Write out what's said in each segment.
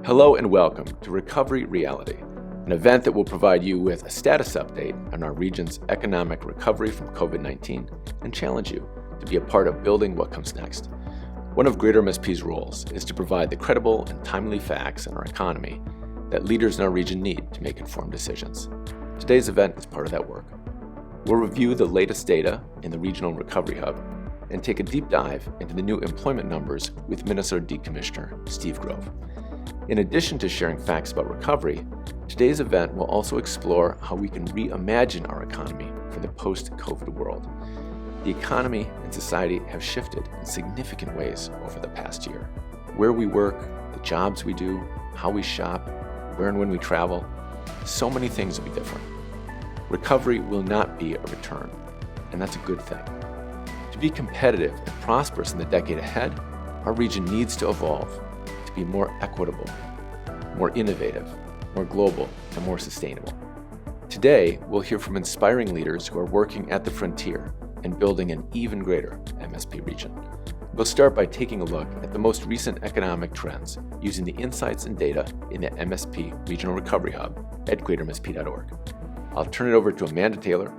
Hello and welcome to Recovery Reality, an event that will provide you with a status update on our region's economic recovery from COVID-19 and challenge you to be a part of building what comes next. One of Greater MSP's roles is to provide the credible and timely facts on our economy that leaders in our region need to make informed decisions. Today's event is part of that work. We'll review the latest data in the Regional Recovery Hub and take a deep dive into the new employment numbers with Minnesota Decommissioner Steve Grove. In addition to sharing facts about recovery, today's event will also explore how we can reimagine our economy for the post-COVID world. The economy and society have shifted in significant ways over the past year. Where we work, the jobs we do, how we shop, where and when we travel, so many things will be different. Recovery will not be a return, and that's a good thing. To be competitive and prosperous in the decade ahead, our region needs to evolve to be more equitable, more innovative, more global, and more sustainable. Today, we'll hear from inspiring leaders who are working at the frontier and building an even greater MSP region. We'll start by taking a look at the most recent economic trends using the insights and data in the MSP Regional Recovery Hub at greatermsp.org. I'll turn it over to Amanda Taylor,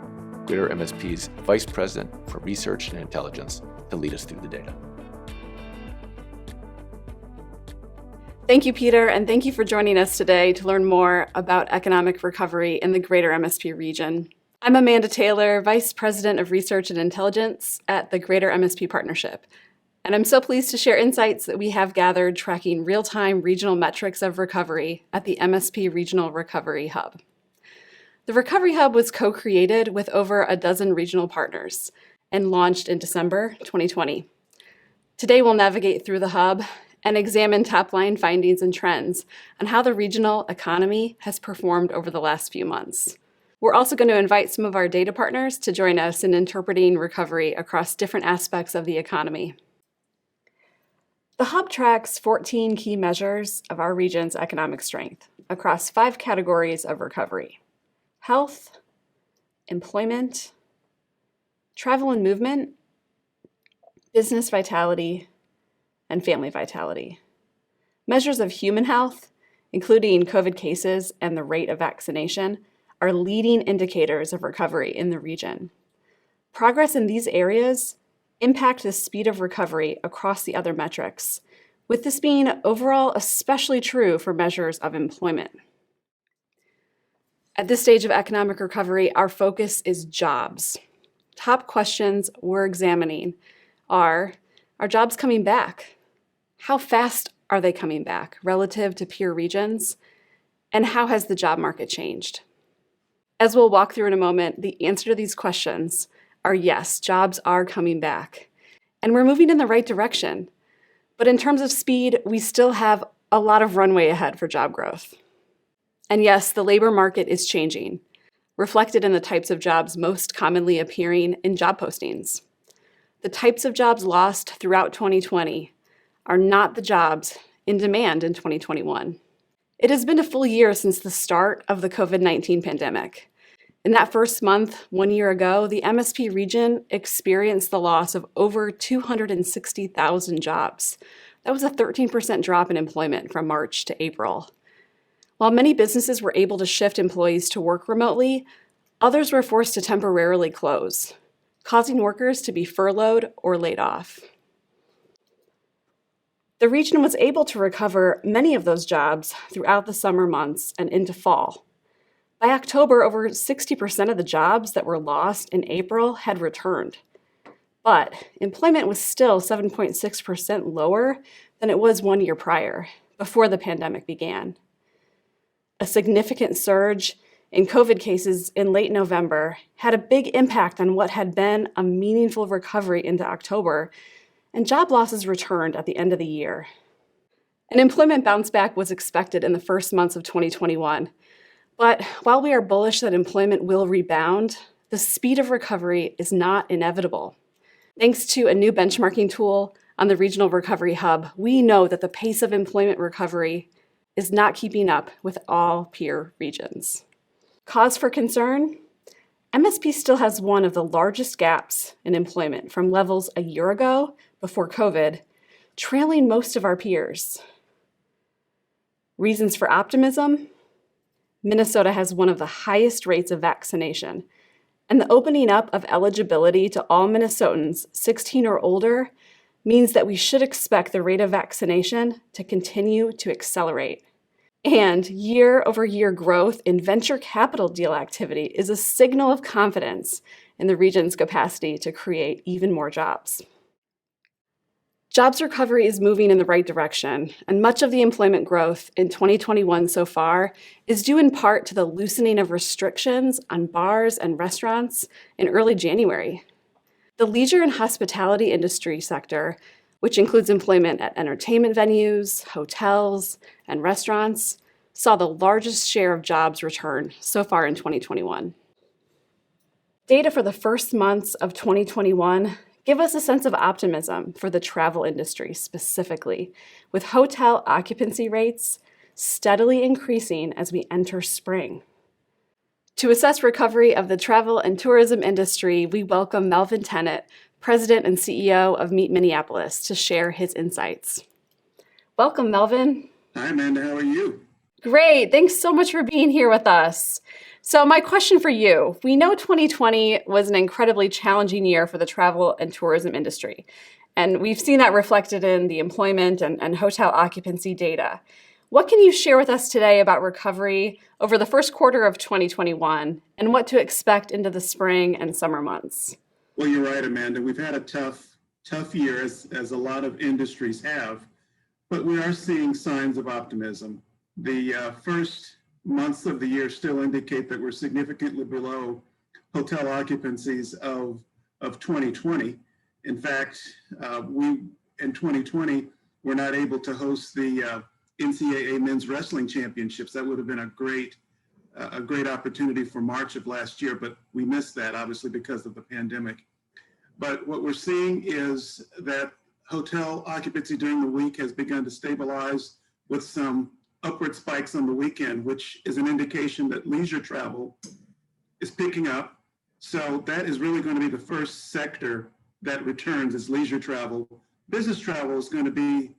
Greater MSP's Vice President for Research and Intelligence, to lead us through the data. Thank you, Peter, and thank you for joining us today to learn more about economic recovery in the Greater MSP region. I'm Amanda Taylor, Vice President of Research and Intelligence at the Greater MSP Partnership, and I'm so pleased to share insights that we have gathered tracking real-time regional metrics of recovery at the MSP Regional Recovery Hub. The Recovery Hub was co-created with over a dozen regional partners and launched in December 2020. Today, we'll navigate through the hub and examine top-line findings and trends on how the regional economy has performed over the last few months. We're also going to invite some of our data partners to join us in interpreting recovery across different aspects of the economy. The hub tracks 14 key measures of our region's economic strength across 5 categories of recovery: health, employment, travel and movement, business vitality, and family vitality. Measures of human health, including COVID cases and the rate of vaccination, are leading indicators of recovery in the region. Progress in these areas impact the speed of recovery across the other metrics, with this being overall especially true for measures of employment. At this stage of economic recovery, our focus is jobs. Top questions we're examining are jobs coming back? How fast are they coming back relative to peer regions? And how has the job market changed? As we'll walk through in a moment, the answer to these questions are yes, jobs are coming back. And we're moving in the right direction. But in terms of speed, we still have a lot of runway ahead for job growth. And yes, the labor market is changing, reflected in the types of jobs most commonly appearing in job postings. The types of jobs lost throughout 2020 are not the jobs in demand in 2021. It has been a full year since the start of the COVID-19 pandemic. In that first month, 1 year ago, the MSP region experienced the loss of over 260,000 jobs. That was a 13% drop in employment from March to April. While many businesses were able to shift employees to work remotely, others were forced to temporarily close, causing workers to be furloughed or laid off. The region was able to recover many of those jobs throughout the summer months and into fall. By October, over 60% of the jobs that were lost in April had returned. But employment was still 7.6% lower than it was 1 year prior, before the pandemic began. A significant surge in COVID cases in late November had a big impact on what had been a meaningful recovery into October, and job losses returned at the end of the year. An employment bounce back was expected in the first months of 2021, but while we are bullish that employment will rebound, the speed of recovery is not inevitable. Thanks to a new benchmarking tool on the Regional Recovery Hub, we know that the pace of employment recovery is not keeping up with all peer regions. Cause for concern? MSP still has one of the largest gaps in employment from levels a year ago before COVID, trailing most of our peers. Reasons for optimism? Minnesota has one of the highest rates of vaccination, and the opening up of eligibility to all Minnesotans 16 or older means that we should expect the rate of vaccination to continue to accelerate. And year-over-year growth in venture capital deal activity is a signal of confidence in the region's capacity to create even more jobs. Jobs recovery is moving in the right direction, and much of the employment growth in 2021 so far is due in part to the loosening of restrictions on bars and restaurants in early January. The leisure and hospitality industry sector, which includes employment at entertainment venues, hotels, and restaurants, saw the largest share of jobs return so far in 2021. Data for the first months of 2021 give us a sense of optimism for the travel industry specifically, with hotel occupancy rates steadily increasing as we enter spring. To assess recovery of the travel and tourism industry, we welcome Melvin Tennant, President and CEO of Meet Minneapolis, to share his insights. Welcome, Melvin. Hi, Amanda. How are you? Great. Thanks so much for being here with us. So my question for you, we know 2020 was an incredibly challenging year for the travel and tourism industry, and we've seen that reflected in the employment and hotel occupancy data. What can you share with us today about recovery over the first quarter of 2021 and what to expect into the spring and summer months? Well, you're right, Amanda. We've had a tough year, as a lot of industries have, but we are seeing signs of optimism. The first months of the year still indicate that we're significantly below hotel occupancies of 2020. In fact, we in 2020 were not able to host the NCAA Men's Wrestling Championships. That would have been a great opportunity for March of last year, but we missed that obviously because of the pandemic. But what we're seeing is that hotel occupancy during the week has begun to stabilize with some upward spikes on the weekend, which is an indication that leisure travel is picking up. So that is really going to be the first sector that returns, is leisure travel. Business travel is going to be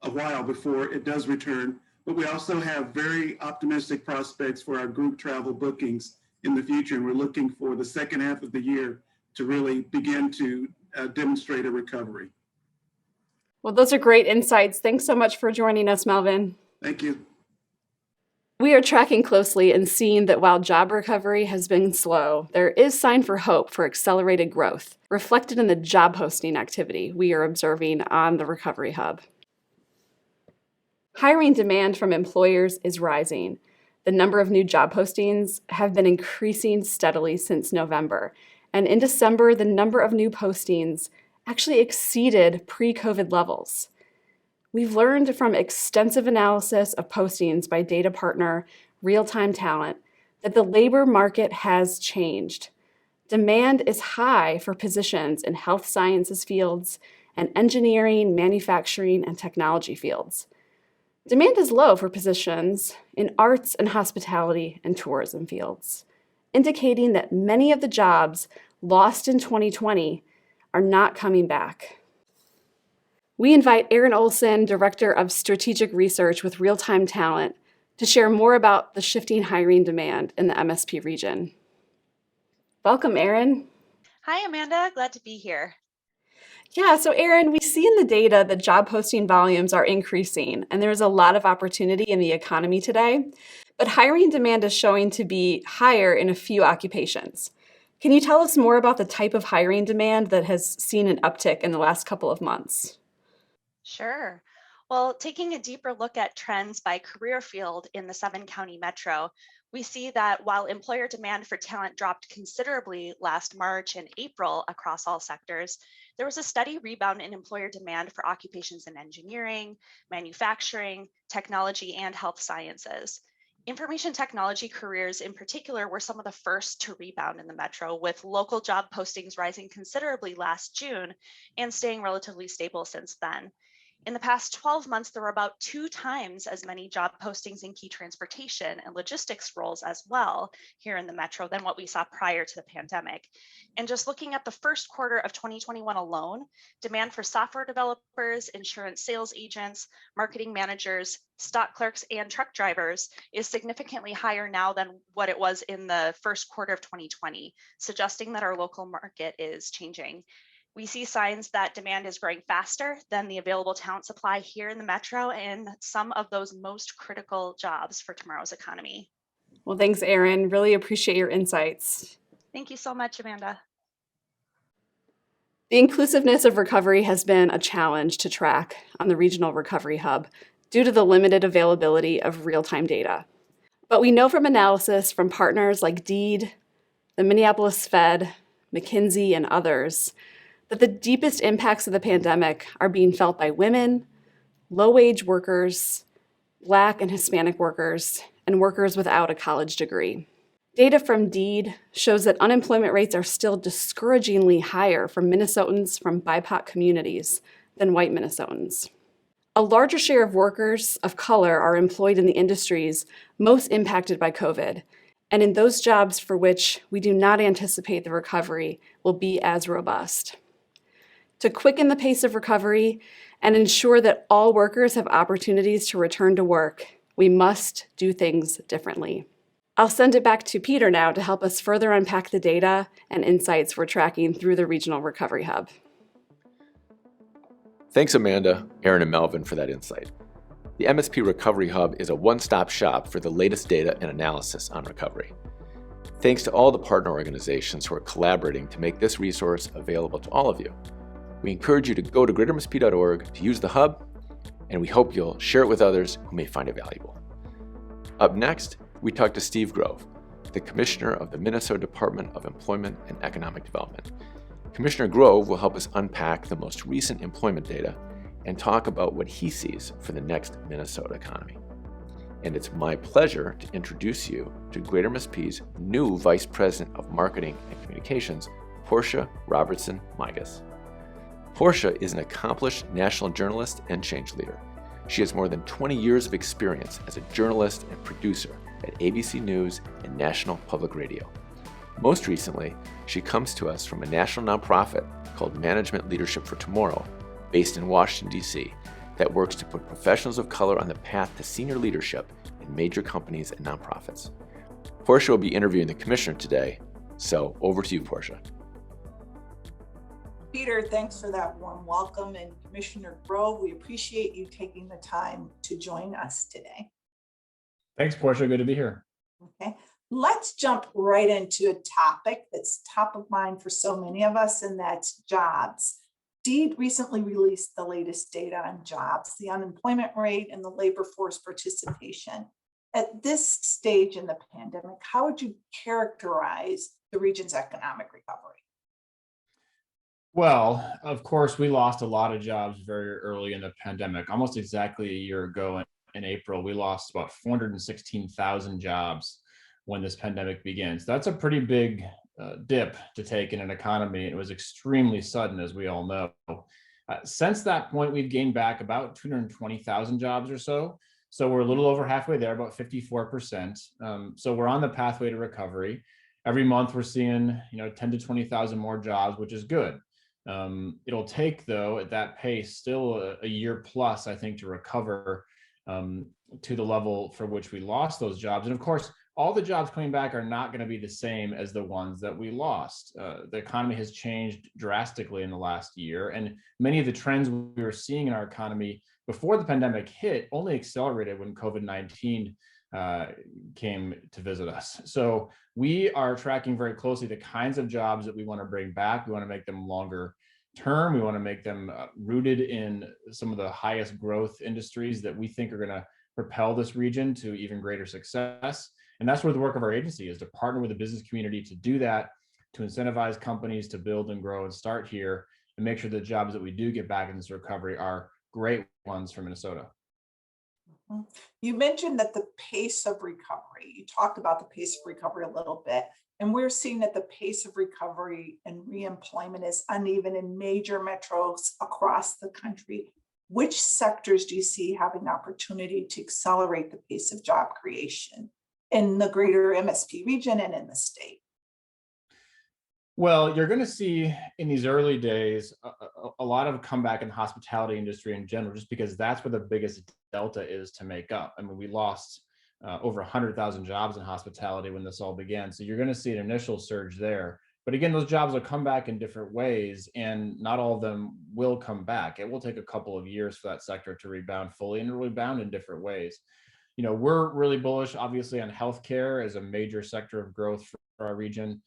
a while before it does return, but we also have very optimistic prospects for our group travel bookings in the future, and we're looking for the second half of the year to really begin to demonstrate a recovery. Well, those are great insights. Thanks so much for joining us, Melvin. Thank you. We are tracking closely and seeing that while job recovery has been slow, there is sign for hope for accelerated growth, reflected in the job posting activity we are observing on the Recovery Hub. Hiring demand from employers is rising. The number of new job postings have been increasing steadily since November, and in December, the number of new postings actually exceeded pre-COVID levels. We've learned from extensive analysis of postings by data partner Real-Time Talent that the labor market has changed. Demand is high for positions in health sciences fields and engineering, manufacturing, and technology fields. Demand is low for positions in arts and hospitality and tourism fields, indicating that many of the jobs lost in 2020 are not coming back. We invite Aaron Olson, Director of Strategic Research with Real-Time Talent, to share more about the shifting hiring demand in the MSP region. Welcome, Aaron. Hi, Amanda. Glad to be here. Yeah, so Aaron, we see in the data that job posting volumes are increasing, and there's a lot of opportunity in the economy today, but hiring demand is showing to be higher in a few occupations. Can you tell us more about the type of hiring demand that has seen an uptick in the last couple of months? Sure. Well, taking a deeper look at trends by career field in the 7-county metro, we see that while employer demand for talent dropped considerably last March and April across all sectors, there was a steady rebound in employer demand for occupations in engineering, manufacturing, technology, and health sciences. Information technology careers in particular were some of the first to rebound in the metro, with local job postings rising considerably last June and staying relatively stable since then. In the past 12 months, there were about 2 times as many job postings in key transportation and logistics roles as well here in the metro than what we saw prior to the pandemic. And just looking at the first quarter of 2021 alone, demand for software developers, insurance sales agents, marketing managers, stock clerks, and truck drivers is significantly higher now than what it was in the first quarter of 2020, suggesting that our local market is changing. We see signs that demand is growing faster than the available talent supply here in the metro and some of those most critical jobs for tomorrow's economy. Well, thanks, Erin. Really appreciate your insights. Thank you so much, Amanda. The inclusiveness of recovery has been a challenge to track on the Regional Recovery Hub due to the limited availability of real-time data. But we know from analysis from partners like DEED, the Minneapolis Fed, McKinsey, and others, that the deepest impacts of the pandemic are being felt by women, low-wage workers, Black and Hispanic workers, and workers without a college degree. Data from DEED shows that unemployment rates are still discouragingly higher for Minnesotans from BIPOC communities than white Minnesotans. A larger share of workers of color are employed in the industries most impacted by COVID, and in those jobs for which we do not anticipate the recovery will be as robust. To quicken the pace of recovery and ensure that all workers have opportunities to return to work, we must do things differently. I'll send it back to Peter now to help us further unpack the data and insights we're tracking through the Regional Recovery Hub. Thanks, Amanda, Erin, and Melvin for that insight. The MSP Recovery Hub is a one-stop shop for the latest data and analysis on recovery. Thanks to all the partner organizations who are collaborating to make this resource available to all of you. We encourage you to go to greatermsp.org to use the hub, and we hope you'll share it with others who may find it valuable. Up next, we talk to Steve Grove, the Commissioner of the Minnesota Department of Employment and Economic Development. Commissioner Grove will help us unpack the most recent employment data and talk about what he sees for the next Minnesota economy. And it's my pleasure to introduce you to Greater MSP's new Vice President of Marketing and Communications, Portia Robertson-Migas. Portia is an accomplished national journalist and change leader. She has more than 20 years of experience as a journalist and producer at ABC News and National Public Radio. Most recently, she comes to us from a national nonprofit called Management Leadership for Tomorrow, based in Washington, D.C., that works to put professionals of color on the path to senior leadership in major companies and nonprofits. Portia will be interviewing the commissioner today, so over to you, Portia. Peter, thanks for that warm welcome. And Commissioner Grove, we appreciate you taking the time to join us today. Thanks, Portia. Good to be here. Okay, let's jump right into a topic that's top of mind for so many of us, and that's jobs. DEED recently released the latest data on jobs, the unemployment rate, and the labor force participation. At this stage in the pandemic, how would you characterize the region's economic recovery? Well, of course, we lost a lot of jobs very early in the pandemic. Almost exactly a year ago in April, we lost about 416,000 jobs when this pandemic began. So that's a pretty big dip to take in an economy. It was extremely sudden, as we all know. Since that point, we've gained back about 220,000 jobs or so. So we're a little over halfway there, about 54%. So we're on the pathway to recovery. Every month we're seeing, 10 to 20,000 more jobs, which is good. It'll take, though, at that pace, still a year plus, I think, to recover to the level for which we lost those jobs. And of course, all the jobs coming back are not going to be the same as the ones that we lost. The economy has changed drastically in the last year, and many of the trends we were seeing in our economy before the pandemic hit only accelerated when COVID-19 came to visit us. So we are tracking very closely the kinds of jobs that we want to bring back. We want to make them longer term. We want to make them rooted in some of the highest growth industries that we think are going to propel this region to even greater success. And that's where the work of our agency is, to partner with the business community to do that, to incentivize companies to build and grow and start here, and make sure the jobs that we do get back in this recovery are great ones for Minnesota. You mentioned that the pace of recovery, you talked about the pace of recovery a little bit, and we're seeing that the pace of recovery and reemployment is uneven in major metros across the country. which sectors do you see having opportunity to accelerate the pace of job creation in the greater MSP region and in the state? Well, you're going to see in these early days a lot of comeback in the hospitality industry in general, just because that's where the biggest delta is to make up. I mean, we lost over 100,000 jobs in hospitality when this all began. So you're going to see an initial surge there. But again, those jobs will come back in different ways, and not all of them will come back. It will take a couple of years for that sector to rebound fully, and rebound in different ways. You know, we're really bullish, obviously, on healthcare as a major sector of growth for our region.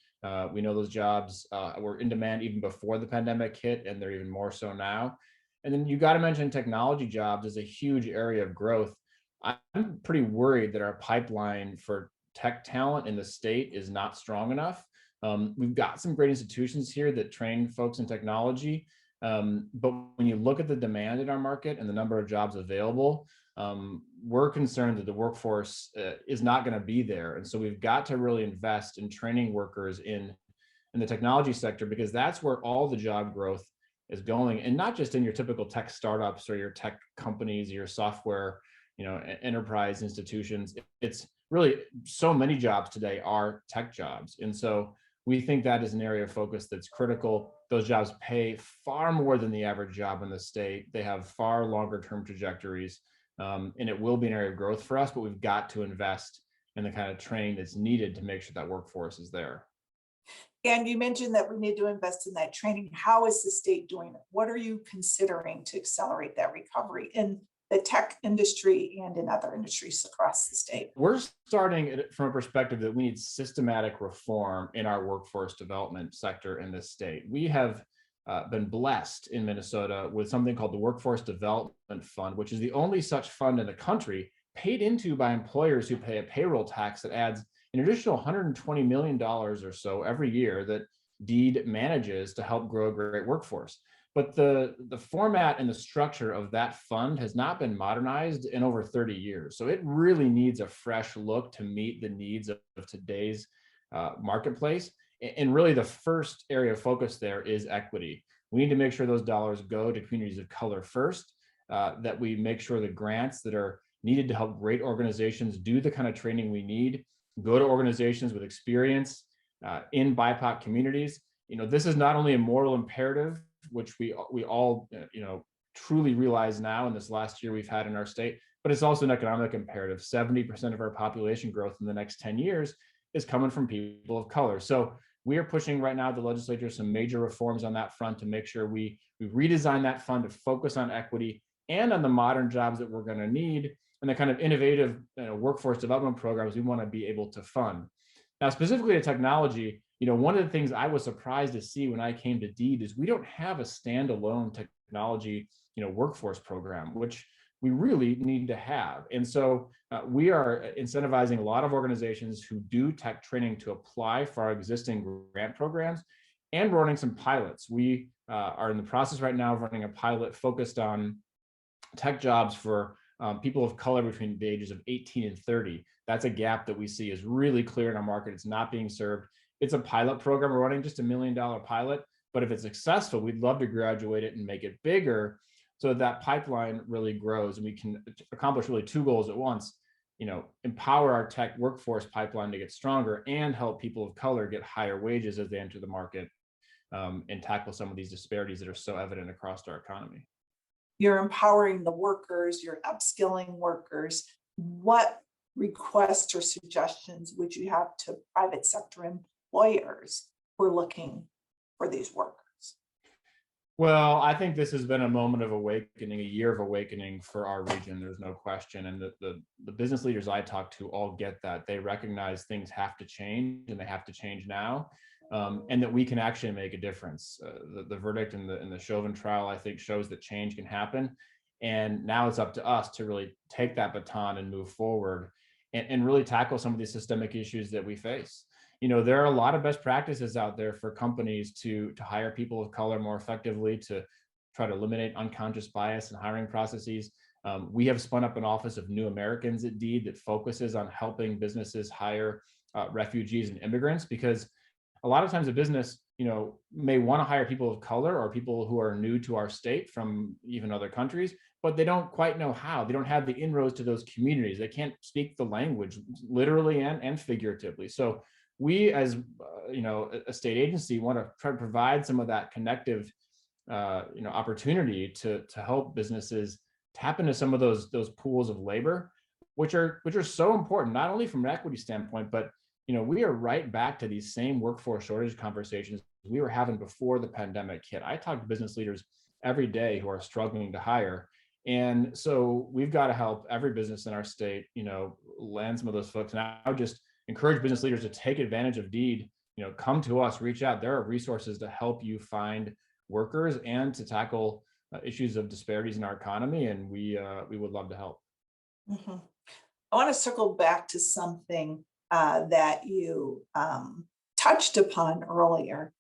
We know those jobs were in demand even before the pandemic hit, and they're even more so now. And then you got to mention technology jobs as a huge area of growth. I'm pretty worried that our pipeline for tech talent in the state is not strong enough. We've got some great institutions here that train folks in technology, but when you look at the demand in our market and the number of jobs available, we're concerned that the workforce is not going to be there. And so we've got to really invest in training workers in the technology sector, because that's where all the job growth is going, and not just in your typical tech startups or your tech companies, your software, enterprise institutions. It's really, so many jobs today are tech jobs. And so we think that is an area of focus that's critical. Those jobs pay far more than the average job in the state. They have far longer term trajectories, and it will be an area of growth for us, but we've got to invest in the kind of training that's needed to make sure that workforce is there. And you mentioned that we need to invest in that training. How is the state doing it? What are you considering to accelerate that recovery in the tech industry and in other industries across the state? We're starting it from a perspective that we need systematic reform in our workforce development sector in this state. We have been blessed in Minnesota with something called the Workforce Development Fund, which is the only such fund in the country paid into by employers who pay a payroll tax that adds an additional $120 million or so every year that DEED manages to help grow a great workforce. But the format and the structure of that fund has not been modernized in over 30 years. So it really needs a fresh look to meet the needs of today's marketplace. And really the first area of focus there is equity. We need to make sure those dollars go to communities of color first, that we make sure the grants that are needed to help great organizations do the kind of training we need, go to organizations with experience in BIPOC communities. This is not only a moral imperative, which we all truly realize now in this last year we've had in our state, but it's also an economic imperative. 70% of our population growth in the next 10 years is coming from people of color. So we are pushing right now the legislature some major reforms on that front to make sure we redesign that fund to focus on equity and on the modern jobs that we're going to need and the kind of innovative workforce development programs we want to be able to fund. Now, specifically to technology, one of the things I was surprised to see when I came to DEED is we don't have a standalone technology, workforce program, which we really need to have. And so we are incentivizing a lot of organizations who do tech training to apply for our existing grant programs, and we're running some pilots. We are in the process right now of running a pilot focused on tech jobs for people of color between the ages of 18 and 30. That's a gap that we see is really clear in our market. It's not being served. It's a pilot program. We're running just $1 million pilot, but if it's successful, we'd love to graduate it and make it bigger so that pipeline really grows and we can accomplish really two goals at once. Empower our tech workforce pipeline to get stronger and help people of color get higher wages as they enter the market, and tackle some of these disparities that are so evident across our economy. You're empowering the workers, you're upskilling workers. What requests or suggestions would you have to private sector employers who are looking for these workers? Well, I think this has been a moment of awakening, a year of awakening for our region. There's no question. And the business leaders I talk to all get that. They recognize things have to change and they have to change now, and that we can actually make a difference. The verdict in the Chauvin trial, I think, shows that change can happen. And now it's up to us to really take that baton and move forward and really tackle some of these systemic issues that we face. There are a lot of best practices out there for companies to hire people of color more effectively, to try to eliminate unconscious bias in hiring processes. We have spun up an office of New Americans at DEED that focuses on helping businesses hire refugees and immigrants, because a lot of times a business may want to hire people of color or people who are new to our state from even other countries, but they don't quite know how. They don't have the inroads to those communities. They can't speak the language literally and figuratively. So we, as a state agency, want to try to provide some of that connective opportunity to help businesses tap into some of those pools of labor, which are so important, not only from an equity standpoint, but we are right back to these same workforce shortage conversations we were having before the pandemic hit. I talk to business leaders every day who are struggling to hire. And so we've got to help every business in our state, land some of those folks. And I would just encourage business leaders to take advantage of DEED, come to us, reach out. There are resources to help you find workers and to tackle issues of disparities in our economy. And we would love to help. Mhm. I want to circle back to something that you touched upon earlier.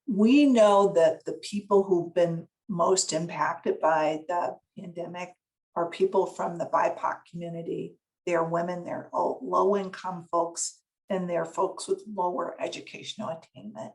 We know that the people who've been most impacted by the pandemic are people from the BIPOC community. They're women, they're low-income folks, and they're folks with lower educational attainment.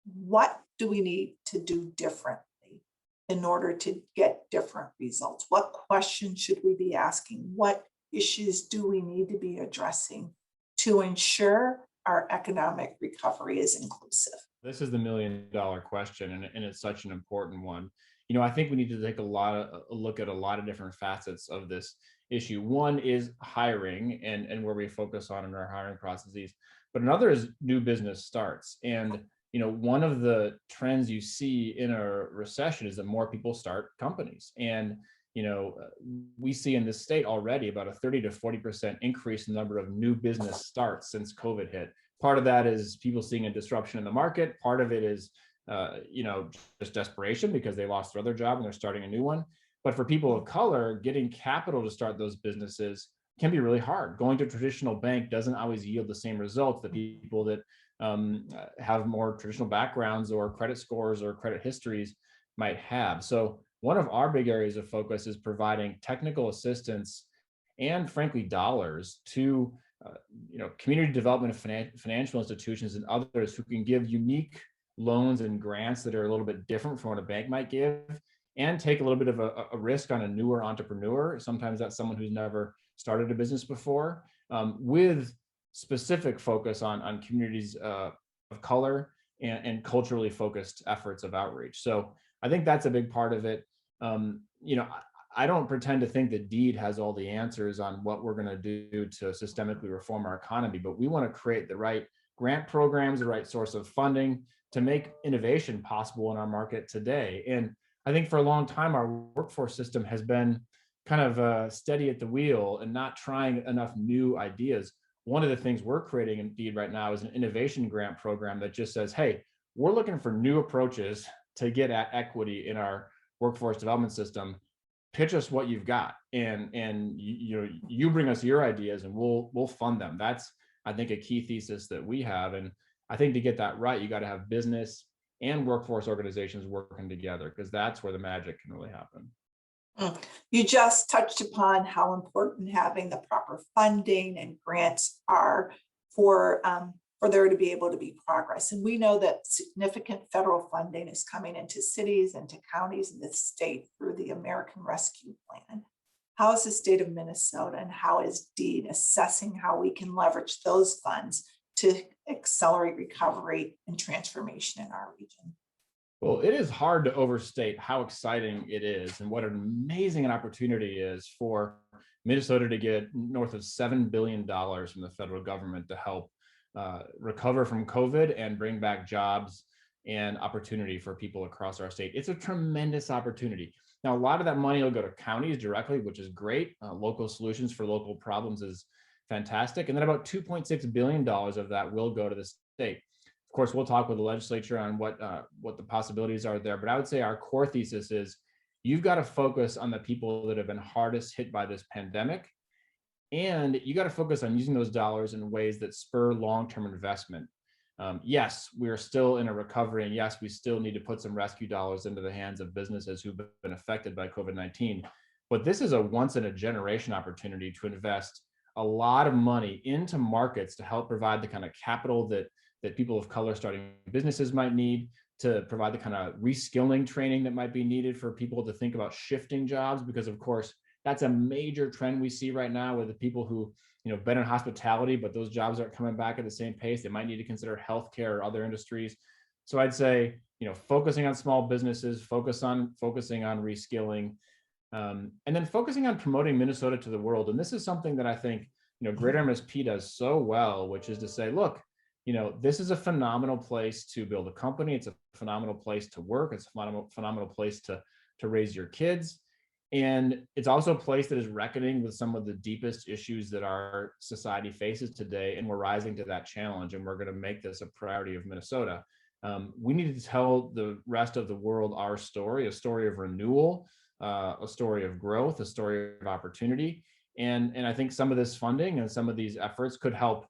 What do we need to do differently in order to get different results? What questions should we be asking? What issues do we need to be addressing to ensure our economic recovery is inclusive? This is the $1 million question, and it's such an important one. I think we need to take a look at a lot of different facets of this issue. One is hiring and where we focus on in our hiring processes, but another is new business starts. And one of the trends you see in a recession is that more people start companies. And we see in this state already about a 30 to 40% increase in the number of new business starts since COVID hit. Part of that is people seeing a disruption in the market. Part of it is, just desperation because they lost their other job and they're starting a new one. But for people of color, getting capital to start those businesses can be really hard. Going to a traditional bank doesn't always yield the same results that people that have more traditional backgrounds or credit scores or credit histories might have. So one of our big areas of focus is providing technical assistance and frankly dollars to community development of financial institutions and others who can give unique loans and grants that are a little bit different from what a bank might give, and take a little bit of a risk on a newer entrepreneur. Sometimes that's someone who's never started a business before, with specific focus on communities of color and culturally focused efforts of outreach. So I think that's a big part of it. I don't pretend to think that DEED has all the answers on what we're going to do to systemically reform our economy, but we want to create the right grant programs, the right source of funding to make innovation possible in our market today. And I think for a long time, our workforce system has been kind of steady at the wheel and not trying enough new ideas. One of the things we're creating in DEED right now is an innovation grant program that just says, hey, we're looking for new approaches to get at equity in our workforce development system. Pitch us what you've got, and you bring us your ideas, and we'll fund them. That's, I think, a key thesis that we have. And I think to get that right, you got to have business and workforce organizations working together, because that's where the magic can really happen. You just touched upon how important having the proper funding and grants are for there to be able to be progress. And we know that significant federal funding is coming into cities and to counties in the state through the American Rescue Plan. How is the state of Minnesota and how is DEED assessing how we can leverage those funds to accelerate recovery and transformation in our region? Well, it is hard to overstate how exciting it is and what an amazing an opportunity is for Minnesota to get north of $7 billion from the federal government to help recover from COVID and bring back jobs and opportunity for people across our state. It's a tremendous opportunity. Now, a lot of that money will go to counties directly, which is great. Local solutions for local problems is fantastic. And then about $2.6 billion of that will go to the state. Of course, we'll talk with the legislature on what the possibilities are there. But I would say our core thesis is you've got to focus on the people that have been hardest hit by this pandemic. And you got to focus on using those dollars in ways that spur long-term investment. Yes, we are still in a recovery, and yes, we still need to put some rescue dollars into the hands of businesses who've been affected by COVID-19. But this is a once-in-a-generation opportunity to invest a lot of money into markets to help provide the kind of capital that that people of color starting businesses might need, to provide the kind of reskilling training that might be needed for people to think about shifting jobs, because of course, that's a major trend we see right now with the people who, been in hospitality, but those jobs aren't coming back at the same pace. They might need to consider healthcare or other industries. So I'd say, focusing on small businesses, focusing on reskilling, and then focusing on promoting Minnesota to the world. And this is something that I think, Greater MSP does so well, which is to say, look, this is a phenomenal place to build a company. It's a phenomenal place to work. It's a phenomenal place to raise your kids. And it's also a place that is reckoning with some of the deepest issues that our society faces today. And we're rising to that challenge. And we're going to make this a priority of Minnesota. We need to tell the rest of the world our story, a story of renewal, a story of growth, a story of opportunity. And I think some of this funding and some of these efforts could help,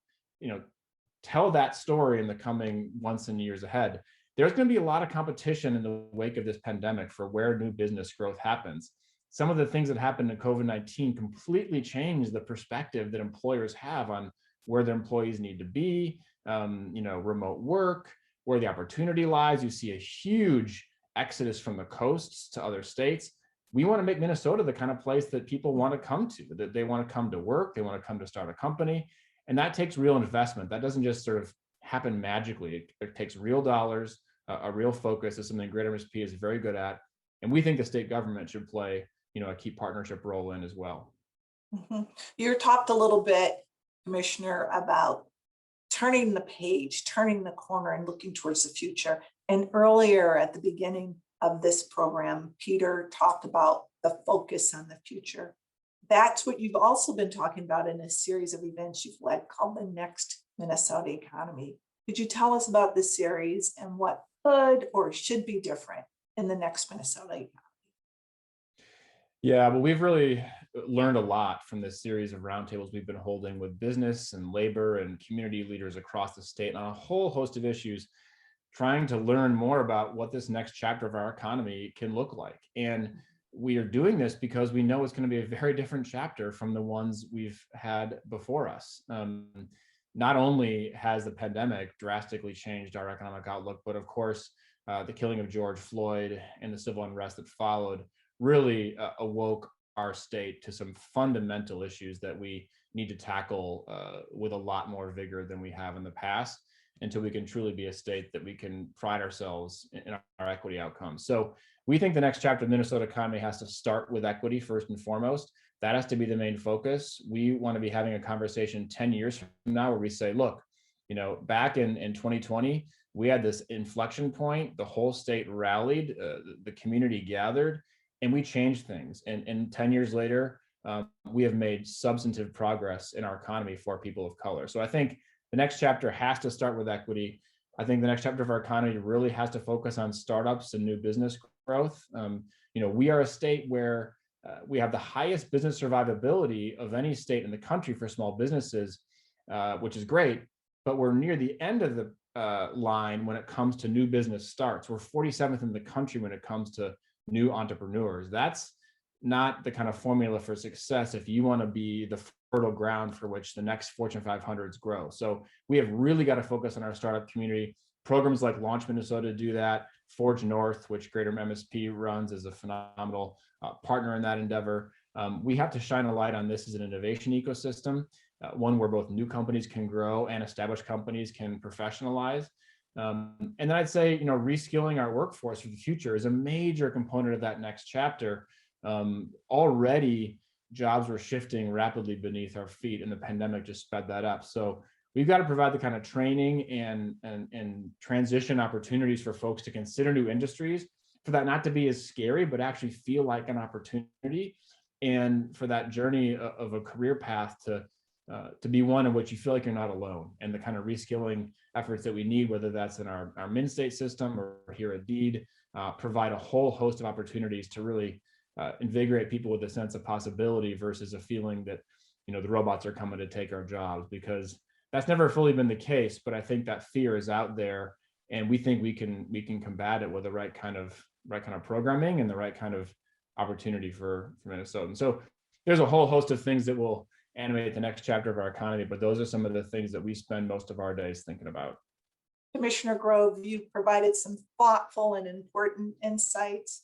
tell that story in the coming months and years ahead. There's going to be a lot of competition in the wake of this pandemic for where new business growth happens. Some of the things that happened in COVID-19 completely changed the perspective that employers have on where their employees need to be, remote work, where the opportunity lies. You see a huge exodus from the coasts to other states. We want to make Minnesota the kind of place that people want to come to, that they want to come to work, they want to come to start a company. And that takes real investment. That doesn't just sort of happen magically. It takes real dollars, a real focus. Is something Greater MSP is very good at. And we think the state government should play, a key partnership role in as well. Mm-hmm. You talked a little bit, Commissioner, about turning the page, turning the corner and looking towards the future. And earlier at the beginning of this program, Peter talked about the focus on the future. That's what you've also been talking about in a series of events you've led called the Next Minnesota Economy. Could you tell us about this series and what could or should be different in the Next Minnesota Economy? Yeah, well, we've really learned a lot from this series of roundtables we've been holding with business and labor and community leaders across the state on a whole host of issues, trying to learn more about what this next chapter of our economy can look like. And we are doing this because we know it's going to be a very different chapter from the ones we've had before us. Not only has the pandemic drastically changed our economic outlook, but of course, the killing of George Floyd and the civil unrest that followed really awoke our state to some fundamental issues that we need to tackle with a lot more vigor than we have in the past, until we can truly be a state that we can pride ourselves in our equity outcomes. So we think the next chapter of Minnesota economy has to start with equity first and foremost. That has to be the main focus. We want to be having a conversation 10 years from now where we say, look, back in 2020, we had this inflection point, the whole state rallied, the community gathered, and we changed things. And 10 years later, we have made substantive progress in our economy for people of color. So I think the next chapter has to start with equity. I think the next chapter of our economy really has to focus on startups and new business growth. We are a state where we have the highest business survivability of any state in the country for small businesses, which is great, but we're near the end of the line when it comes to new business starts. We're 47th in the country when it comes to new entrepreneurs. That's not the kind of formula for success if you want to be the fertile ground for which the next Fortune 500s grow. So we have really got to focus on our startup community. Programs like Launch Minnesota do that. Forge North, which Greater MSP runs, is a phenomenal partner in that endeavor. We have to shine a light on this as an innovation ecosystem, one where both new companies can grow and established companies can professionalize. And then I'd say, reskilling our workforce for the future is a major component of that next chapter. Already, jobs were shifting rapidly beneath our feet, and the pandemic just sped that up. So we've got to provide the kind of training and transition opportunities for folks to consider new industries, for that not to be as scary, but actually feel like an opportunity, and for that journey of a career path to be one in which you feel like you're not alone. And the kind of reskilling efforts that we need, whether that's in our Min-State system or here at DEED, provide a whole host of opportunities to really invigorate people with a sense of possibility versus a feeling that, the robots are coming to take our jobs, because that's never fully been the case. But I think that fear is out there, and we think we can combat it with the right kind of programming and the right kind of opportunity for Minnesota. And so there's a whole host of things that will animate the next chapter of our economy, but those are some of the things that we spend most of our days thinking about. Commissioner Grove, you've provided some thoughtful and important insights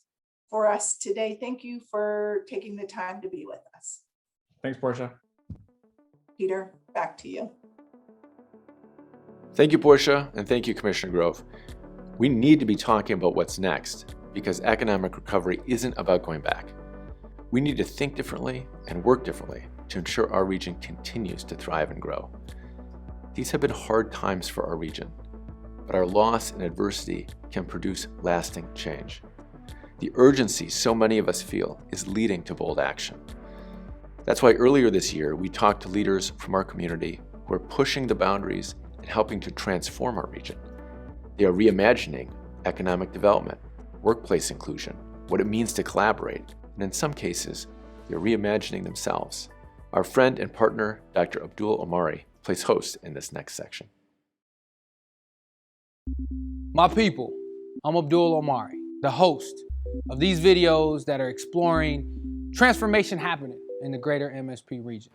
for us today. Thank you for taking the time to be with us. Thanks, Portia. Peter, back to you. Thank you, Portia, and thank you, Commissioner Grove. We need to be talking about what's next because economic recovery isn't about going back. We need to think differently and work differently to ensure our region continues to thrive and grow. These have been hard times for our region, but our loss and adversity can produce lasting change. The urgency so many of us feel is leading to bold action. That's why earlier this year, we talked to leaders from our community who are pushing the boundaries and helping to transform our region. They are reimagining economic development, workplace inclusion, what it means to collaborate, and in some cases, they're reimagining themselves. Our friend and partner, Dr. Abdul Omari, plays host in this next section. My people, I'm Abdul Omari, the host of these videos that are exploring transformation happening in the greater MSP region.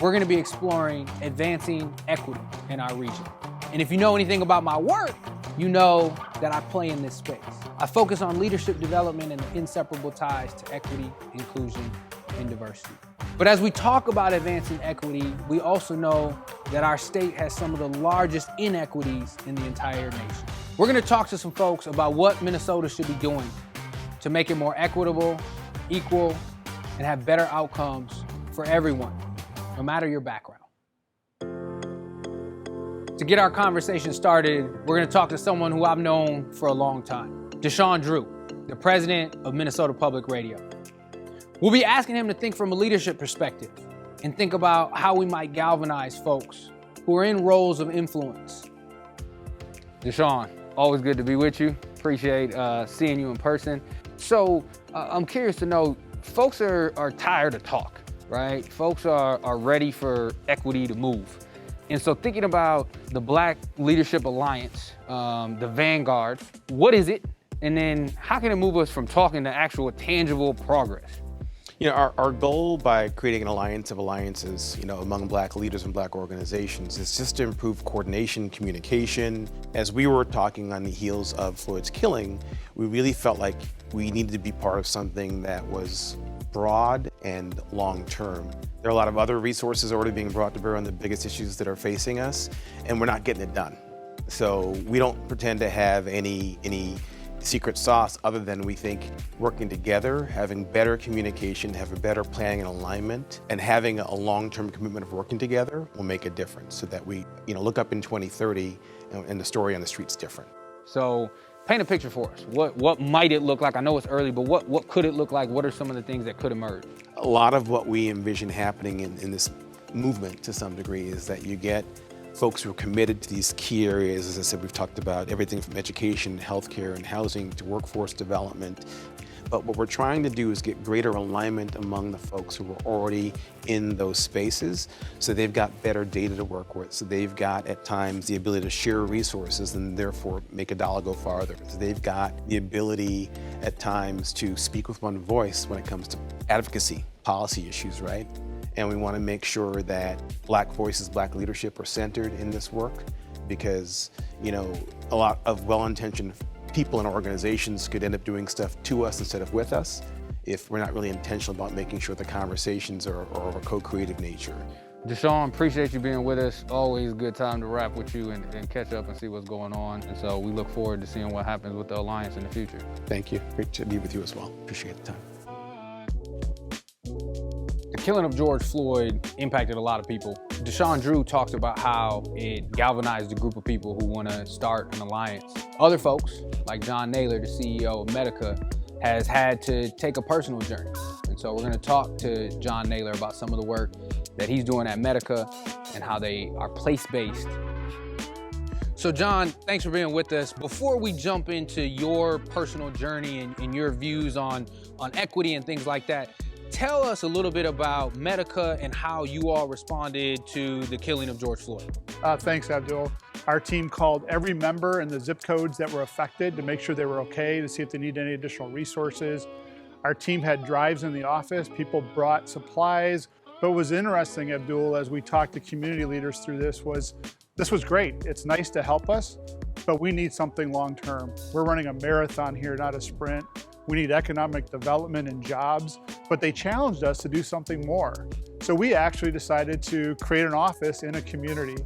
We're going to be exploring advancing equity in our region. And if you know anything about my work, you know that I play in this space. I focus on leadership development and the inseparable ties to equity, inclusion, and diversity. But as we talk about advancing equity, we also know that our state has some of the largest inequities in the entire nation. We're going to talk to some folks about what Minnesota should be doing to make it more equitable, equal, and have better outcomes for everyone, no matter your background. To get our conversation started, we're going to talk to someone who I've known for a long time, Deshaun Drew, the president of Minnesota Public Radio. We'll be asking him to think from a leadership perspective and think about how we might galvanize folks who are in roles of influence. Deshaun, always good to be with you. Appreciate seeing you in person. So I'm curious to know, folks are tired of talk, right? Folks are ready for equity to move. And so thinking about the Black Leadership Alliance, the Vanguard, what is it? And then how can it move us from talking to actual tangible progress? You know, our goal by creating an alliance of alliances, among Black leaders and Black organizations is just to improve coordination, communication. As we were talking on the heels of Floyd's killing, we really felt like we needed to be part of something that was broad and long-term. There are a lot of other resources already being brought to bear on the biggest issues that are facing us, and we're not getting it done. So we don't pretend to have any secret sauce other than we think working together, having better communication, having better planning and alignment, and having a long-term commitment of working together will make a difference so that we look up in 2030 and the story on the street's different. So paint a picture for us. What might it look like? I know it's early, but what could it look like? What are some of the things that could emerge? A lot of what we envision happening in this movement to some degree is that you get folks who are committed to these key areas. As I said, we've talked about everything from education, healthcare, and housing to workforce development. But what we're trying to do is get greater alignment among the folks who are already in those spaces, so they've got better data to work with, so they've got at times the ability to share resources and therefore make a dollar go farther. So they've got the ability at times to speak with one voice when it comes to advocacy, policy issues, right? And we want to make sure that Black voices, Black leadership are centered in this work because, a lot of well-intentioned people and organizations could end up doing stuff to us instead of with us if we're not really intentional about making sure the conversations are of a co-creative nature. Deshaun, appreciate you being with us. Always a good time to rap with you and catch up and see what's going on. And so we look forward to seeing what happens with the Alliance in the future. Thank you. Great to be with you as well. Appreciate the time. The killing of George Floyd impacted a lot of people. Deshaun Drew talks about how it galvanized a group of people who want to start an alliance. Other folks, like John Naylor, the CEO of Medica, has had to take a personal journey. And so we're going to talk to John Naylor about some of the work that he's doing at Medica and how they are place-based. So John, thanks for being with us. Before we jump into your personal journey and your views on equity and things like that, tell us a little bit about Medica and how you all responded to the killing of George Floyd. Thanks, Abdul. Our team called every member in the zip codes that were affected to make sure they were okay, to see if they need any additional resources. Our team had drives in the office. People brought supplies. But what was interesting, Abdul, as we talked to community leaders through this, was This was great. It's nice to help us, but we need something long-term. We're running a marathon here, not a sprint. We need economic development and jobs, but they challenged us to do something more. So we actually decided to create an office in a community.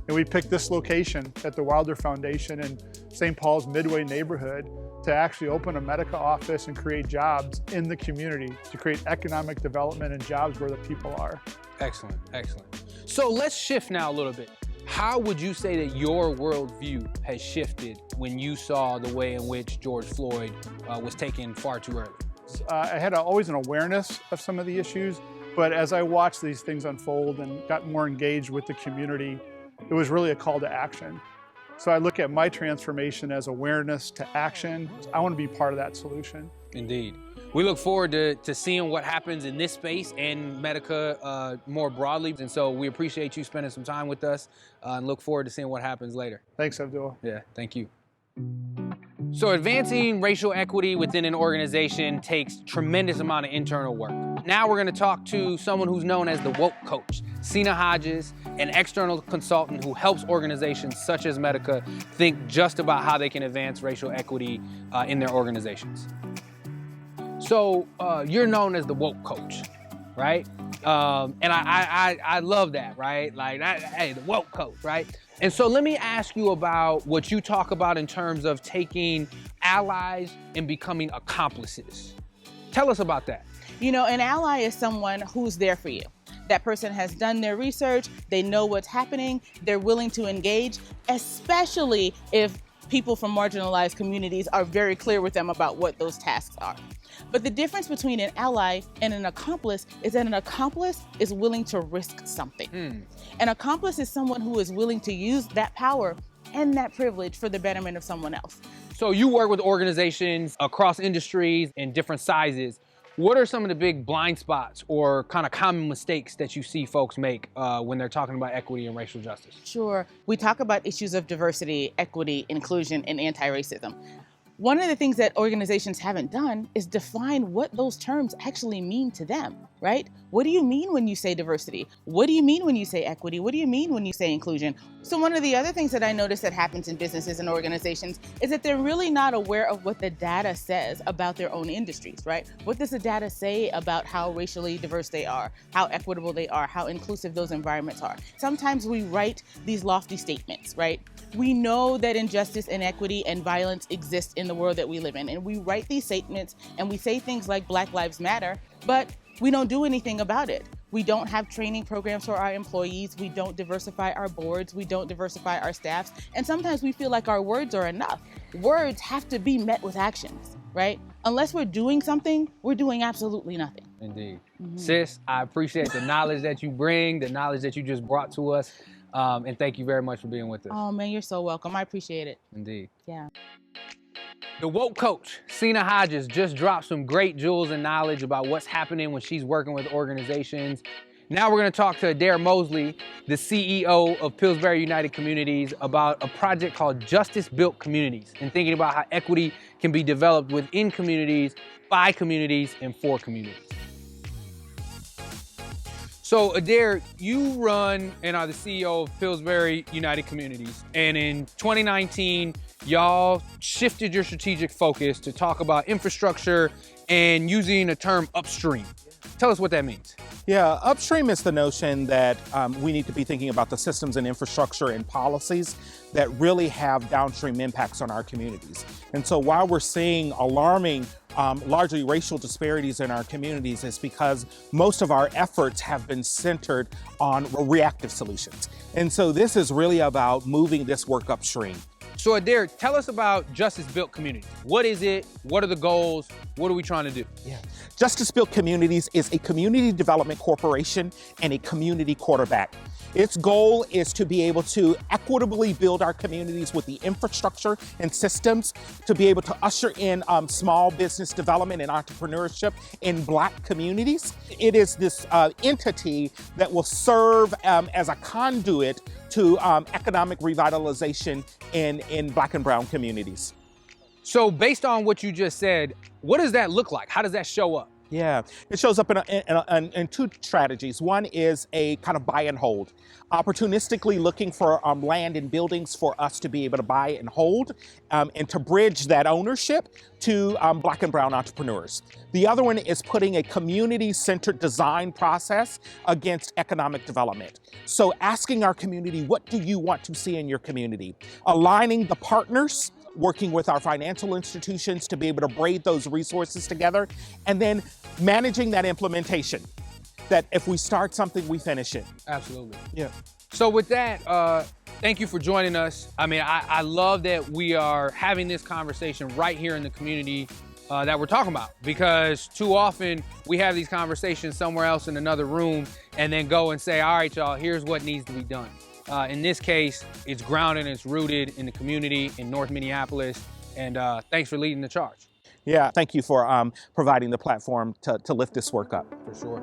And we picked this location at the Wilder Foundation in St. Paul's Midway neighborhood to actually open a Medica office and create jobs in the community, to create economic development and jobs where the people are. Excellent, excellent. So let's shift now a little bit. How would you say that your worldview has shifted when you saw the way in which George Floyd was taken far too early? I had always an awareness of some of the issues, but as I watched these things unfold and got more engaged with the community, it was really a call to action. So I look at my transformation as awareness to action. I want to be part of that solution. Indeed. We look forward to seeing what happens in this space and Medica more broadly. And so we appreciate you spending some time with us and look forward to seeing what happens later. Thanks, Abdul. Yeah, thank you. So advancing racial equity within an organization takes tremendous amount of internal work. Now we're going to talk to someone who's known as the woke coach, Sina Hodges, an external consultant who helps organizations such as Medica think just about how they can advance racial equity in their organizations. So you're known as the woke coach, right? And I love that, right? Like, hey, the woke coach, right? And so let me ask you about what you talk about in terms of taking allies and becoming accomplices. Tell us about that. You know, an ally is someone who's there for you. That person has done their research, they know what's happening, they're willing to engage, especially if people from marginalized communities are very clear with them about what those tasks are. But the difference between an ally and an accomplice is that an accomplice is willing to risk something. An accomplice is someone who is willing to use that power and that privilege for the betterment of someone else. So you work with organizations across industries and different sizes. What are some of the big blind spots or kind of common mistakes that you see folks make when they're talking about equity and racial justice? Sure. We talk about issues of diversity, equity, inclusion, and anti-racism. One of the things that organizations haven't done is define what those terms actually mean to them, right? What do you mean when you say diversity? What do you mean when you say equity? What do you mean when you say inclusion? So one of the other things that I notice that happens in businesses and organizations is that they're really not aware of what the data says about their own industries, right? What does the data say about how racially diverse they are, how equitable they are, how inclusive those environments are? Sometimes we write these lofty statements, right? We know that injustice, inequity, and violence exist in the world that we live in. And we write these statements and we say things like Black Lives Matter, but we don't do anything about it. We don't have training programs for our employees. We don't diversify our boards. We don't diversify our staffs. And sometimes we feel like our words are enough. Words have to be met with actions, right? Unless we're doing something, we're doing absolutely nothing. Indeed. Sis, I appreciate the knowledge that you bring, the knowledge that you just brought to us. And thank you very much for being with us. Oh man, you're so welcome. I appreciate it. Indeed. Yeah. The woke coach, Sina Hodges, just dropped some great jewels and knowledge about what's happening when she's working with organizations. Now we're going to talk to Adair Mosley, the CEO of Pillsbury United Communities, about a project called Justice-Built Communities and thinking about how equity can be developed within communities, by communities, and for communities. So Adair, you run and are the CEO of Pillsbury United Communities. And in 2019, y'all shifted your strategic focus to talk about infrastructure and using a term upstream. Tell us what that means. Yeah, upstream is the notion that we need to be thinking about the systems and infrastructure and policies that really have downstream impacts on our communities. And so while we're seeing alarming largely racial disparities in our communities, is because most of our efforts have been centered on reactive solutions. And so this is really about moving this work upstream. So Adair, tell us about Justice-Built Communities. What is it? What are the goals? What are we trying to do? Yeah. Justice-Built Communities is a community development corporation and a community quarterback. Its goal is to be able to equitably build our communities with the infrastructure and systems to be able to usher in small business development and entrepreneurship in Black communities. It is this entity that will serve as a conduit to economic revitalization in Black and brown communities. So based on what you just said, what does that look like? How does that show up? Yeah, it shows up in two strategies. One is a kind of buy and hold, opportunistically looking for land and buildings for us to be able to buy and hold, and to bridge that ownership to Black and brown entrepreneurs. The other one is putting a community-centered design process against economic development. So asking our community, what do you want to see in your community? Aligning the partners, working with our financial institutions to be able to braid those resources together, and then managing that implementation. That if we start something, we finish it. Absolutely. Yeah. So with that, thank you for joining us. I mean, I love that we are having this conversation right here in the community that we're talking about, because too often we have these conversations somewhere else in another room and then go and say, all right, y'all, here's what needs to be done. In this case, it's grounded and it's rooted in the community in North Minneapolis. And thanks for leading the charge. Yeah, thank you for providing the platform to lift this work up. For sure.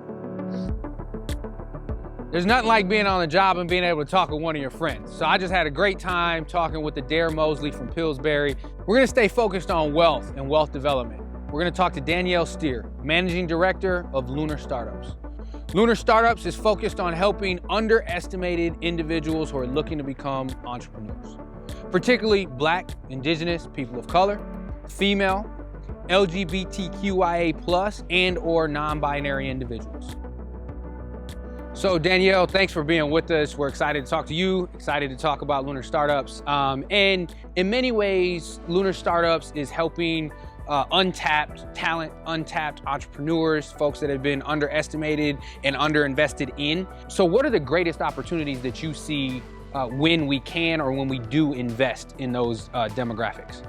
There's nothing like being on the job and being able to talk with one of your friends. So I just had a great time talking with Adair Mosley from Pillsbury. We're gonna stay focused on wealth and wealth development. We're gonna talk to Danielle Steer, Managing Director of Lunar Startups. Lunar Startups is focused on helping underestimated individuals who are looking to become entrepreneurs, particularly Black, Indigenous, people of color, female, LGBTQIA+, and or non-binary individuals. So Danielle, thanks for being with us. We're excited to talk to you, excited to talk about Lunar Startups. And in many ways, Lunar Startups is helping untapped talent, untapped entrepreneurs, folks that have been underestimated and underinvested in. So what are the greatest opportunities that you see when we can or when we do invest in those demographics?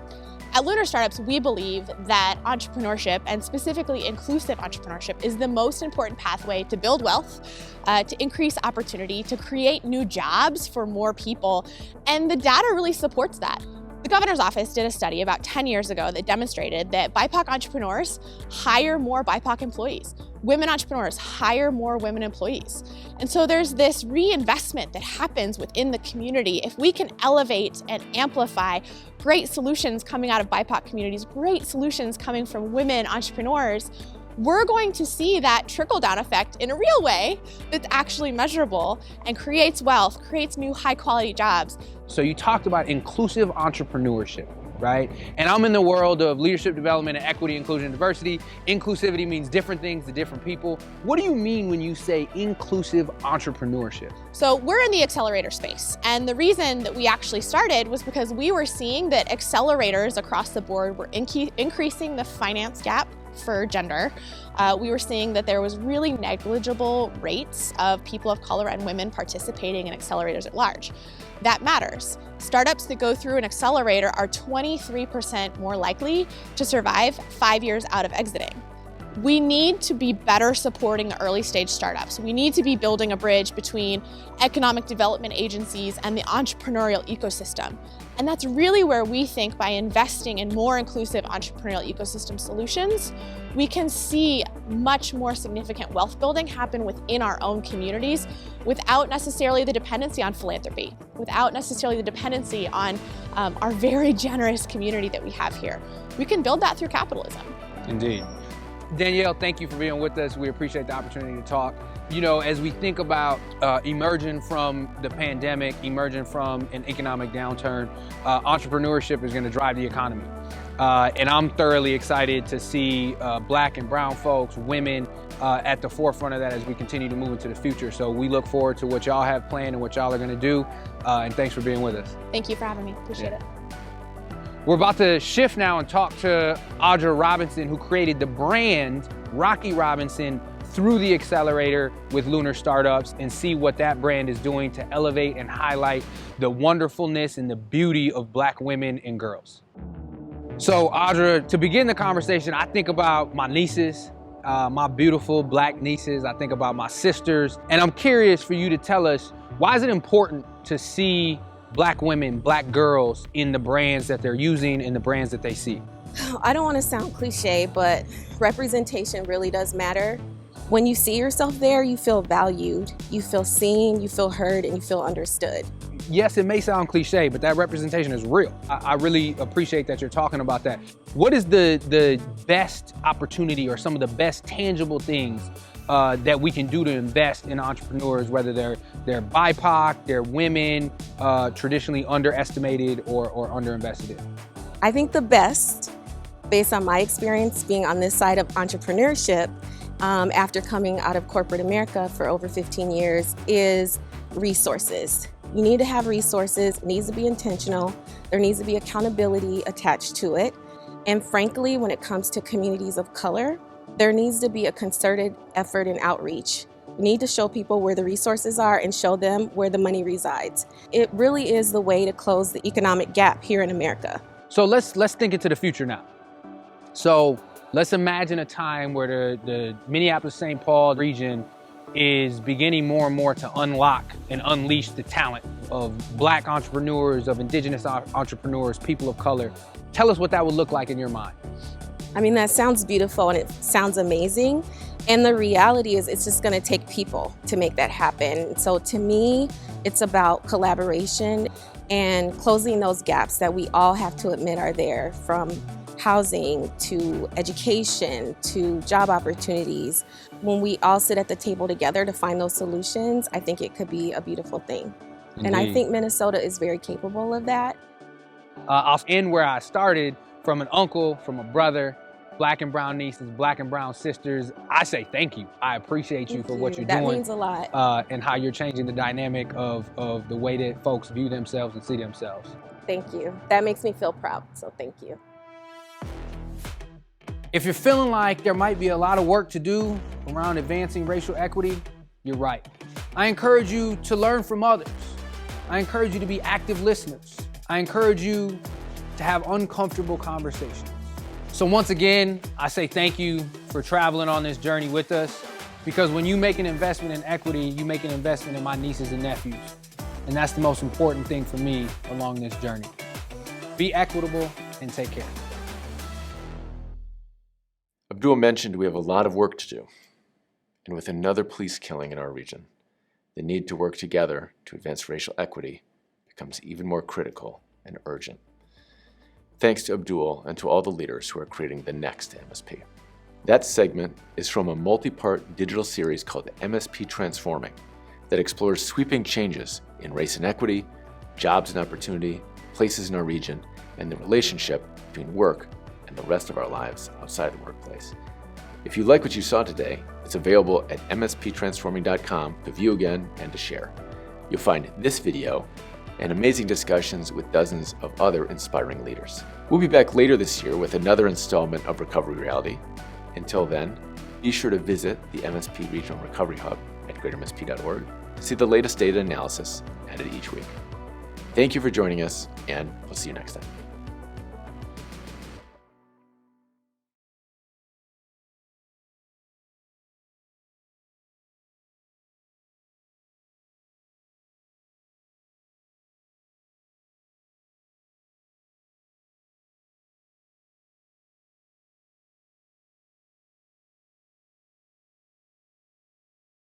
At Lunar Startups, we believe that entrepreneurship, and specifically inclusive entrepreneurship, is the most important pathway to build wealth, to increase opportunity, to create new jobs for more people, and the data really supports that. The governor's office did a study about 10 years ago that demonstrated that BIPOC entrepreneurs hire more BIPOC employees. Women entrepreneurs hire more women employees. And so there's this reinvestment that happens within the community. If we can elevate and amplify great solutions coming out of BIPOC communities, great solutions coming from women entrepreneurs, we're going to see that trickle-down effect in a real way that's actually measurable and creates wealth, creates new high-quality jobs. So you talked about inclusive entrepreneurship, right? And I'm in the world of leadership development and equity, inclusion, and diversity. Inclusivity means different things to different people. What do you mean when you say inclusive entrepreneurship? So we're in the accelerator space. And the reason that we actually started was because we were seeing that accelerators across the board were increasing the finance gap for gender. We were seeing that there was really negligible rates of people of color and women participating in accelerators at large. That matters. Startups that go through an accelerator are 23% more likely to survive 5 years out of exiting. We need to be better supporting the early stage startups. We need to be building a bridge between economic development agencies and the entrepreneurial ecosystem. And that's really where we think by investing in more inclusive entrepreneurial ecosystem solutions, we can see much more significant wealth building happen within our own communities without necessarily the dependency on philanthropy, without necessarily the dependency on our very generous community that we have here. We can build that through capitalism. Indeed. Danielle, thank you for being with us. We appreciate the opportunity to talk. You know, as we think about emerging from the pandemic, emerging from an economic downturn, entrepreneurship is going to drive the economy. And I'm thoroughly excited to see Black and brown folks, women at the forefront of that as we continue to move into the future. So we look forward to what y'all have planned and what y'all are going to do. And thanks for being with us. Thank you for having me. Appreciate it. We're about to shift now and talk to Audra Robinson, who created the brand Rocky Robinson through the accelerator with Lunar Startups, and see what that brand is doing to elevate and highlight the wonderfulness and the beauty of Black women and girls. So Audra, to begin the conversation, I think about my nieces, my beautiful Black nieces. I think about my sisters, and I'm curious for you to tell us, why is it important to see Black women, Black girls in the brands that they're using and the brands that they see? I don't want to sound cliche, but representation really does matter. When you see yourself there, you feel valued, you feel seen, you feel heard, and you feel understood. yes, it may sound cliche, but that representation is real. I really appreciate that you're talking about that. What is the best opportunity or some of the best tangible things that we can do to invest in entrepreneurs, whether they're BIPOC, they're women, traditionally underestimated or underinvested in? I think the best, based on my experience being on this side of entrepreneurship, after coming out of corporate America for over 15 years, is resources. You need to have resources. It needs to be intentional. There needs to be accountability attached to it. And frankly, when it comes to communities of color, there needs to be a concerted effort in outreach. We need to show people where the resources are and show them where the money resides. It really is the way to close the economic gap here in America. So let's think into the future now. So let's imagine a time where the Minneapolis-Saint Paul region is beginning more and more to unlock and unleash the talent of Black entrepreneurs, of Indigenous entrepreneurs, people of color. Tell us what that would look like in your mind. I mean, that sounds beautiful and it sounds amazing. And the reality is it's just going to take people to make that happen. So to me, it's about collaboration and closing those gaps that we all have to admit are there, from housing to education to job opportunities. When we all sit at the table together to find those solutions, I think it could be a beautiful thing. Indeed. And I think Minnesota is very capable of that. I'll end where I started, from an uncle, from a brother, Black and brown nieces, Black and brown sisters. I say thank you. I appreciate you for what you're doing. That means a lot. And how you're changing the dynamic of the way that folks view themselves and see themselves. Thank you. That makes me feel proud, so thank you. If you're feeling like there might be a lot of work to do around advancing racial equity, you're right. I encourage you to learn from others. I encourage you to be active listeners. I encourage you to have uncomfortable conversations. So once again, I say thank you for traveling on this journey with us, because when you make an investment in equity, you make an investment in my nieces and nephews. And that's the most important thing for me along this journey. Be equitable and take care. Abdul mentioned we have a lot of work to do. And with another police killing in our region, the need to work together to advance racial equity becomes even more critical and urgent. Thanks to Abdul and to all the leaders who are creating the next MSP. That segment is from a multi-part digital series called MSP Transforming that explores sweeping changes in race and equity, jobs and opportunity, places in our region, and the relationship between work and the rest of our lives outside the workplace. If you like what you saw today, it's available at msptransforming.com to view again and to share. You'll find this video and amazing discussions with dozens of other inspiring leaders. We'll be back later this year with another installment of Recovery Reality. Until then, be sure to visit the MSP Regional Recovery Hub at greatermsp.org to see the latest data analysis added each week. Thank you for joining us, and we'll see you next time.